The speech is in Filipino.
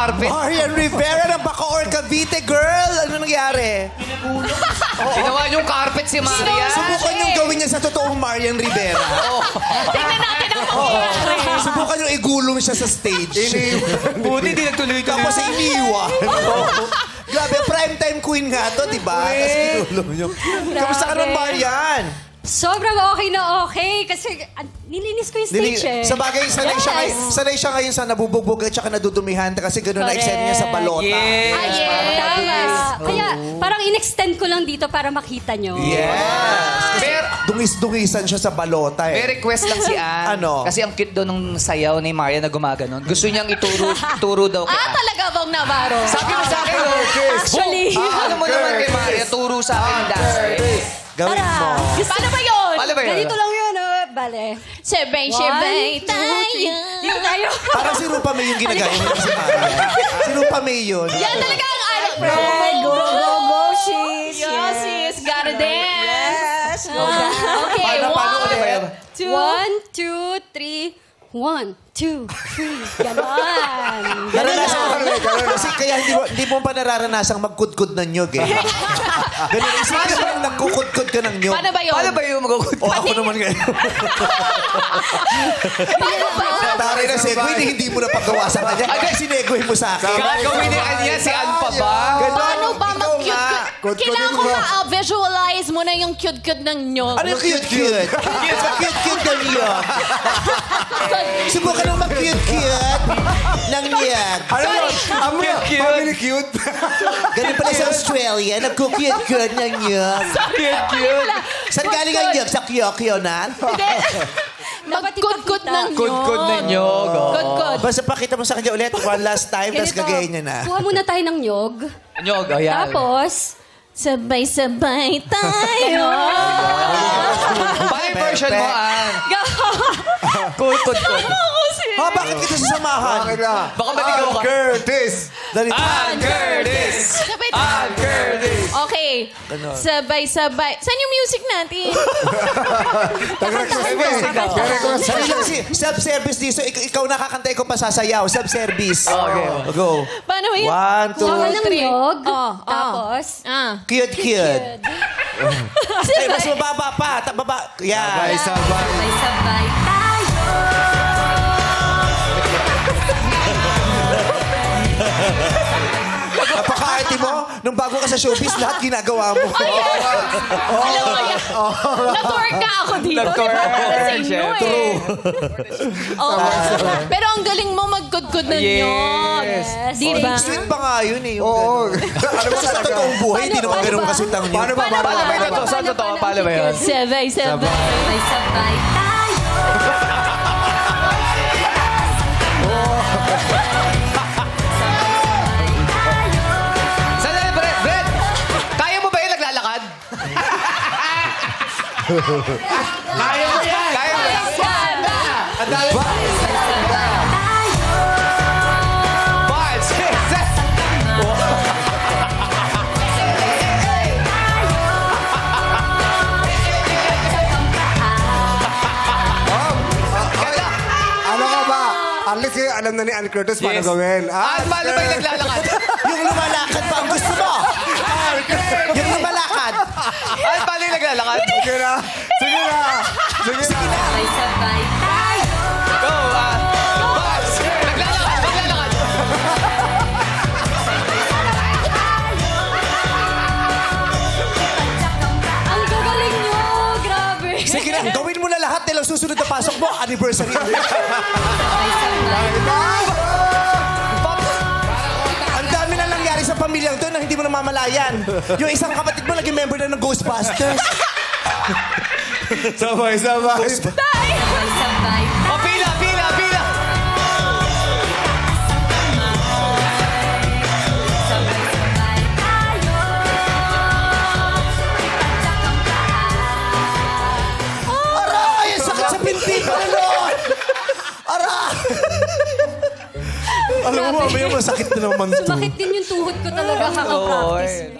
Carpet. Marian Rivera ng Bacoor, Cavite, girl! Ano nangyari? Ginawa niyong carpet si Maria. Subukan yung gawin niya sa totoong Marian Rivera. Tingnan natin ang mangyayari. Subukan yung igulong siya sa stage. Buti di nagtuloy-tuloy. Tapos iniwan. Grabe, primetime queen nga to, di ba? Tapos igulong yung... Kamusta ka naman, Marian? Sobrang okay na okay. Kasi nilinis ko yung stage eh. Sa bagay, sanay siya ngayon sa nabubugbog at saka nadudumihan kasi gano'n na-extend niya sa balota. Yes. Tama. Kaya parang in-extend ko lang dito para makita nyo. Yes! Kasi Pero- dungis-dungisan siya sa balota eh. May request lang si Ann. Ano? Kasi ang cute daw nung sayaw ni Maria na gumaganon. Gusto niyang ituro daw kay Ann. Talaga bang Navarro? Sabi mo sa akin, Actually. alam mo naman kay Maria, turo sa akin yung dance step. Gawin mo. Paano ba yun? Paano ba yun? Ganito lang yun. Bale. Sabay-sabay 1, 2, 3. tayo. Dito tayo. Parang si Rupa May yung ginagaya mo si Maria. Si Rupa May yun. Yan talaga ang ano. Go, go, go, sis. Yes, sis. Gotta dance. Yes. Okay, Paano ulit ba yan? 1, 2, 3. 1, 2, 3. Ganon. Naranasan ko rin. Kasi kaya hindi mo pa nararanasan magkudkod ng nyog eh. Ganun, isipin mo lang nagkukudkod ka ng nyog. Paano ba yun? Paano ba yung magkukut? O ako naman ngayon. Paano ba? Tari na segue, hindi mo na paggawa sa kanya. Agad sinegue mo sa akin. Gagawin ni Ann yan, si Ann pa ba? Paano ba Ikaw mag-cute? nga. Kailangan ko ma-visualize mo na yung cute-cute ng nyog. Ano yung cute-cute? Cute-cute ng nyog. Subukan nung mag-cute-cute ng nyog. Ano yun? Family cute. Ganun pala sa Australia, nagku-cute-cute ng nyog. Cute. Saan galing ang nyog? Sa Kyokyo na? Mag-cute-cute ng nyog. Kudkod na nyog. Good. Basta pakita mo sa kanya ulit, one last time, tapos Ganito. gagayin niya na. Kuha muna tayo ng nyog. Nyog, ayan. Tapos, Sabay-sabay tayo. Paano yung version mo, Ann? go! Kudkod. Ha, bakit kita sasamahan? Bakit na? Baka maligaw ka. Curtis. Dali. Ann Curtis! Ann Curtis! Okay. Sabay-sabay. Saan yung music natin? Nag-request mo eh. Nag-request mo. Sabi lang self-service dito. So, ikaw nakakanta, ikaw pasasayaw. Self-service. Okay. Go. Paano yun? 1, 2, Kuha ng nyog. Tapos? Tapos, cute-cute. Ay, mas mababa pa. Baba. Yan. Sabay-sabay. sabay tayo. Napaka-arte mo. Nung bago ka sa showbiz, lahat ginagawa mo. Alam mo yan. Nag-work na ako dito. Nag-work. Sa inyo Syempre. eh. Oo. Pero ang galing mo mag-good ng Yes. nyog. Di ba? Sweet pa nga yun eh. Oo. Ano ba sa totoong buhay? Hindi naman ganun kasweet ang Paano ba? Paano ba yung totoo? Saan totoo? Paano ba yun? Sabay-sabay. Sabay tayo. Sandali, Brett! Kaya mo ba yung naglalakad? Kaya mo yan. Kaya mo yan? Ang dami. 5, 6, 7. Ano ka ba? At least kayo alam na ni Ann Curtis paano Yes. gawin. Ann, paano ba yung naglalakad? Yung lumalakad pa ang gusto mo. Yung lumalakad. Ann, paano yung naglalakad? Sige na. Sige na. Sige na. Sabay sabay tayo. Go, Ann. 5, 6, naglalakad, naglalakad. Ang gagaling nyo. Grabe. Sige na, gawin mo na lahat dahil ang susunod na pasok mo, anniversary. Ang dami na nangyari sa pamilyang to na hindi mo namamalayan. Yung isang kapatid mo naging member na ng Ghostbusters. Sabay-sabay. Sabay sabay O, pila, pila, pila. sabay tayo. Aray! Ang sakit sa binti ko, Lord! Aray! Alam mo, mamaya masakit na naman to. Sumakit din yung tuhod ko talaga kakapractice.